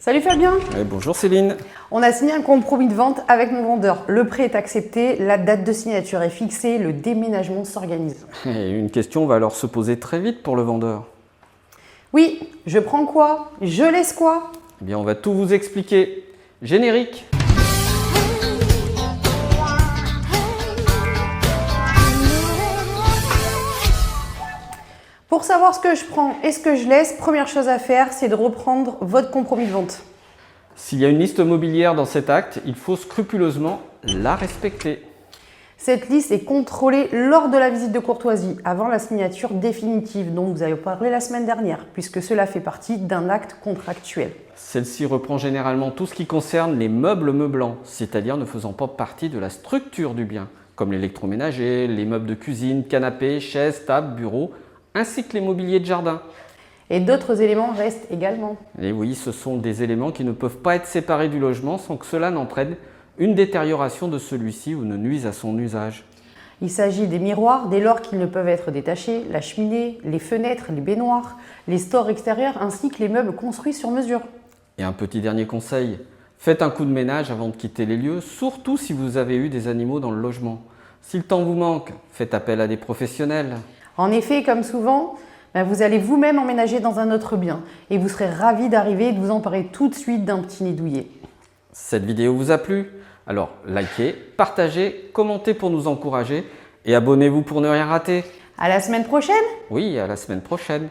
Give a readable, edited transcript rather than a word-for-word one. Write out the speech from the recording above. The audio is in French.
Salut Fabien. Bonjour Céline. On a signé un compromis de vente avec mon vendeur. Le prêt est accepté, la date de signature est fixée, le déménagement s'organise. Et une question va alors se poser très vite pour le vendeur. Oui, je prends quoi? Je laisse quoi? Eh bien, on va tout vous expliquer. Générique. Pour savoir ce que je prends et ce que je laisse, première chose à faire, c'est de reprendre votre compromis de vente. S'il y a une liste mobilière dans cet acte, il faut scrupuleusement la respecter. Cette liste est contrôlée lors de la visite de courtoisie, avant la signature définitive dont vous avez parlé la semaine dernière, puisque cela fait partie d'un acte contractuel. Celle-ci reprend généralement tout ce qui concerne les meubles meublants, c'est-à-dire ne faisant pas partie de la structure du bien, comme l'électroménager, les meubles de cuisine, canapés, chaises, tables, bureaux, ainsi que les mobiliers de jardin. Et d'autres éléments restent également. Et oui, ce sont des éléments qui ne peuvent pas être séparés du logement sans que cela n'entraîne une détérioration de celui-ci ou ne nuise à son usage. Il s'agit des miroirs dès lors qu'ils ne peuvent être détachés, la cheminée, les fenêtres, les baignoires, les stores extérieurs ainsi que les meubles construits sur mesure. Et un petit dernier conseil, faites un coup de ménage avant de quitter les lieux, surtout si vous avez eu des animaux dans le logement. Si le temps vous manque, faites appel à des professionnels. En effet, comme souvent, vous allez vous-même emménager dans un autre bien et vous serez ravi d'arriver et de vous emparer tout de suite d'un petit nid douillet. Cette vidéo vous a plu? Alors likez, partagez, commentez pour nous encourager et abonnez-vous pour ne rien rater. À la semaine prochaine! Oui, à la semaine prochaine.